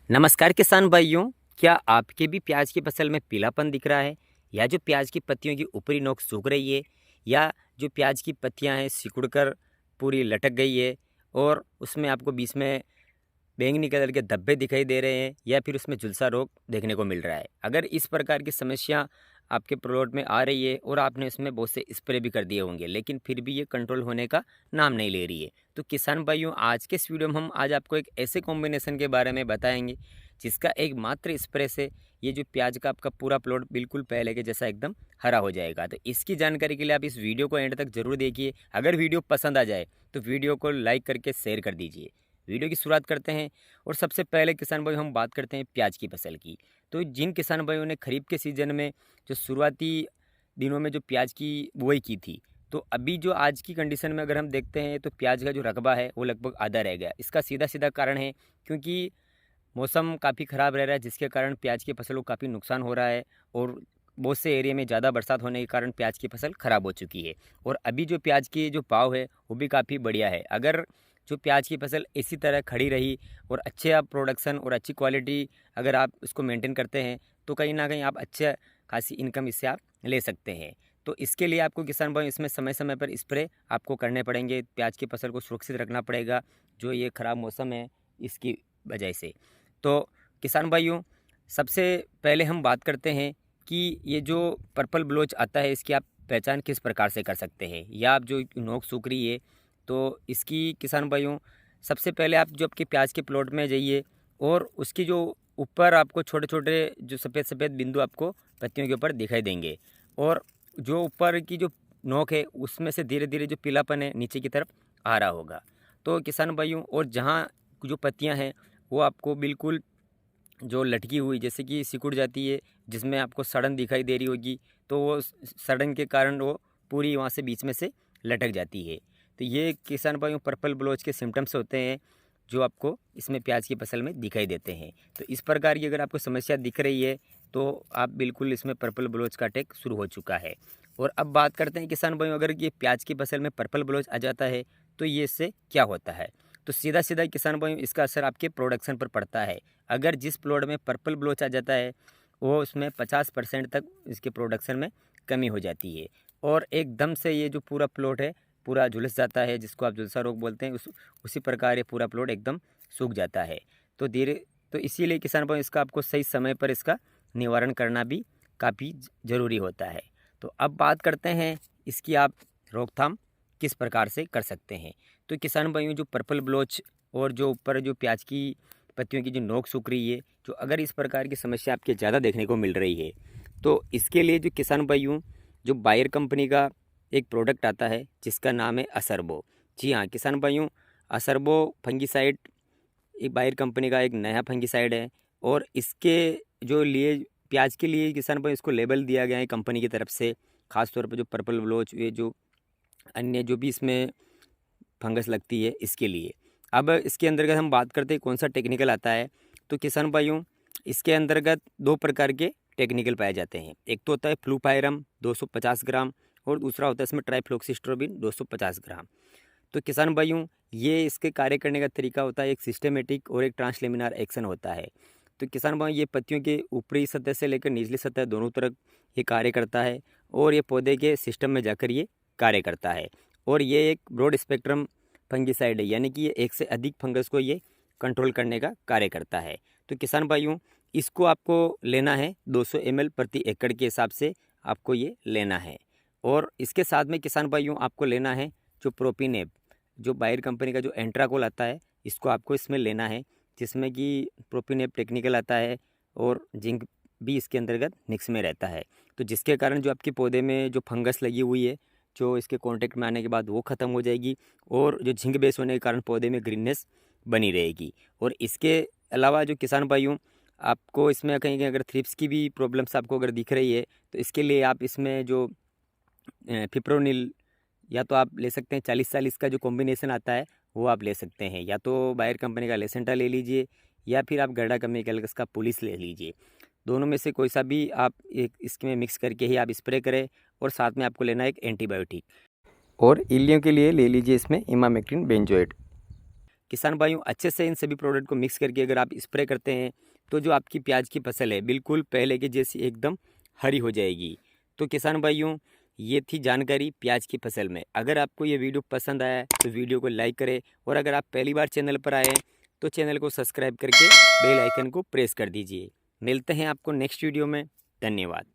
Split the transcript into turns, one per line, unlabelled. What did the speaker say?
नमस्कार किसान भाइयों, क्या आपके भी प्याज की फसल में पीलापन दिख रहा है या जो प्याज की पत्तियों की ऊपरी नोक सूख रही है या जो प्याज की पत्तियां हैं सिकुड़कर पूरी लटक गई है और उसमें आपको बीच में बैंगनी कलर के धब्बे दिखाई दे रहे हैं या फिर उसमें झुलसा रोग देखने को मिल रहा है। अगर इस प्रकार की समस्या आपके प्लॉट में आ रही है और आपने इसमें बहुत से स्प्रे भी कर दिए होंगे लेकिन फिर भी ये कंट्रोल होने का नाम नहीं ले रही है, तो किसान भाइयों आज के इस वीडियो में हम आज आपको एक ऐसे कॉम्बिनेशन के बारे में बताएंगे जिसका एक मात्र स्प्रे से ये जो प्याज का आपका पूरा प्लॉट बिल्कुल पहले के जैसा एकदम हरा हो जाएगा। तो इसकी जानकारी के लिए आप इस वीडियो को एंड तक जरूर देखिए। अगर वीडियो पसंद आ जाए तो वीडियो को लाइक करके शेयर कर दीजिए। वीडियो की शुरुआत करते हैं और सबसे पहले किसान भाई हम बात करते हैं प्याज की फसल की। तो जिन किसान भाइयों ने खरीफ के सीज़न में जो शुरुआती दिनों में जो प्याज की बुआई की थी, तो अभी जो आज की कंडीशन में अगर हम देखते हैं तो प्याज का जो रकबा है वो लगभग आधा रह गया। इसका सीधा सीधा कारण है क्योंकि मौसम काफ़ी ख़राब रह रहा है जिसके कारण प्याज की फसल को काफ़ी नुकसान हो रहा है और बहुत से एरिया में ज़्यादा बरसात होने के कारण प्याज की फसल ख़राब हो चुकी है। और अभी जो प्याज की जो भाव है वो भी काफ़ी बढ़िया है। अगर जो प्याज की फसल इसी तरह खड़ी रही और अच्छे आप प्रोडक्शन और अच्छी क्वालिटी अगर आप उसको मेंटेन करते हैं तो कहीं ना कहीं आप अच्छे खासी इनकम इससे आप ले सकते हैं। तो इसके लिए आपको किसान भाई इसमें समय समय पर स्प्रे आपको करने पड़ेंगे। प्याज की फसल को सुरक्षित रखना पड़ेगा जो ये ख़राब मौसम है इसकी वजह से। तो किसान भाइयों सबसे पहले हम बात करते हैं कि ये जो पर्पल ब्लोच आता है इसकी आप पहचान किस प्रकार से कर सकते हैं या आप जो नोक सूख रही है तो इसकी किसान भाइयों सबसे पहले आप जो आपके प्याज के प्लॉट में जाइए और उसकी जो ऊपर आपको छोटे छोटे जो सफ़ेद सफ़ेद बिंदु आपको पत्तियों के ऊपर दिखाई देंगे और जो ऊपर की जो नोक है उसमें से धीरे धीरे जो पीलापन है नीचे की तरफ आ रहा होगा। तो किसान भाइयों और जहाँ जो पत्तियाँ हैं वो आपको बिल्कुल जो लटकी हुई जैसे कि सिकुड़ जाती है जिसमें आपको सड़न दिखाई दे रही होगी, तो वो सड़न के कारण वो पूरी वहाँ से बीच में से लटक जाती है। तो ये किसान भाइयों पर्पल ब्लोच के सिम्टम्स होते हैं जो आपको इसमें प्याज की फसल में दिखाई देते हैं। तो इस प्रकार की अगर आपको समस्या दिख रही है तो आप बिल्कुल इसमें पर्पल ब्लोच का अटैक शुरू हो चुका है। और अब बात करते हैं किसान भाइयों अगर ये प्याज की फसल में पर्पल ब्लोच आ जाता है तो ये इससे क्या होता है। तो सीधा सीधा किसान भाइयों इसका असर आपके प्रोडक्शन पर पड़ता है। अगर जिस प्लॉट में पर्पल ब्लोच आ जाता है वो उसमें 50% तक इसके प्रोडक्शन में कमी हो जाती है और एकदम से ये जो पूरा प्लॉट है पूरा झुलस जाता है जिसको आप झुलसा रोग बोलते हैं। उसी प्रकार ये पूरा प्लॉट एकदम सूख जाता है। तो इसीलिए किसान भाई इसका आपको सही समय पर इसका निवारण करना भी काफ़ी ज़रूरी होता है। तो अब बात करते हैं इसकी आप रोकथाम किस प्रकार से कर सकते हैं। तो किसान भाइयों जो पर्पल ब्लोच और जो ऊपर जो प्याज की पत्तियों की जो नोक सूख रही है, जो अगर इस प्रकार की समस्या आपके ज़्यादा देखने को मिल रही है तो इसके लिए जो किसान भाइयों जो बायर कंपनी का एक प्रोडक्ट आता है जिसका नाम है असरबो। जी हाँ किसान भाइयों, असरबो फंगिसाइड एक बायर कंपनी का एक नया फंगिसाइड है और इसके जो लिए प्याज के लिए किसान भाई इसको लेबल दिया गया है कंपनी की तरफ से। ख़ास तौर पर जो पर्पल ब्लोच ये जो अन्य जो भी इसमें फंगस लगती है इसके लिए। अब इसके अंतर्गत हम बात करते हैं कौन सा टेक्निकल आता है। तो किसान भाइयों इसके अंतर्गत दो प्रकार के टेक्निकल पाए जाते हैं। एक तो होता है फ्लूपायरम 250 ग्राम और दूसरा होता है इसमें ट्राइफ्लोक्सिस्ट्रोबिन 250 ग्राम। तो किसान भाइयों ये इसके कार्य करने का तरीका होता है एक सिस्टेमेटिक और एक ट्रांसलेमिनार एक्शन होता है। तो किसान भाई ये पत्तियों के ऊपरी सतह से लेकर निचली सतह दोनों तरफ ये कार्य करता है और ये पौधे के सिस्टम में जाकर ये कार्य करता है। और ये एक ब्रॉड स्पेक्ट्रम फंगिसाइड है यानी कि ये एक से अधिक फंगस को ये कंट्रोल करने का कार्य करता है। तो किसान भाइयों इसको आपको लेना है 200 ml प्रति एकड़ के हिसाब से आपको ये लेना है। और इसके साथ में किसान भाइयों आपको लेना है जो प्रोपिनेप जो बायर कंपनी का जो एंट्राकोल आता है इसको आपको इसमें लेना है, जिसमें कि प्रोपिनेप टेक्निकल आता है और जिंक भी इसके अंतर्गत मिक्स में रहता है। तो जिसके कारण जो आपके पौधे में जो फंगस लगी हुई है जो इसके कांटेक्ट में आने के बाद वो ख़त्म हो जाएगी और जो जिंक बेस होने के कारण पौधे में ग्रीननेस बनी रहेगी। और इसके अलावा जो किसान भाइयों आपको इसमें कहीं कहीं अगर थ्रिप्स की भी प्रॉब्लम्स आपको अगर दिख रही है तो इसके लिए आप इसमें जो फिप्रोनिल या तो आप ले सकते हैं 40-40 का जो कॉम्बिनेशन आता है वो आप ले सकते हैं, या तो बायर कंपनी का लेसेंटा ले लीजिए या फिर आप गर्डा केमिकल्स का पुलिस ले लीजिए। दोनों में से कोई सा भी आप एक इसमें मिक्स करके ही आप स्प्रे करें और साथ में आपको लेना है एक एंटीबायोटिक। और इल्लियों के लिए ले लीजिए इसमें इमामेक्टिन बेंजोएट। किसान भाइयों, अच्छे से इन सभी प्रोडक्ट को मिक्स करके अगर आप स्प्रे करते हैं तो जो आपकी प्याज की फसल है बिल्कुल पहले के जैसी एकदम हरी हो जाएगी। तो किसान भाइयों, ये थी जानकारी प्याज की फसल में। अगर आपको ये वीडियो पसंद आया तो वीडियो को लाइक करें, और अगर आप पहली बार चैनल पर आए तो चैनल को सब्सक्राइब करके बेल आइकन को प्रेस कर दीजिए। मिलते हैं आपको नेक्स्ट वीडियो में। धन्यवाद।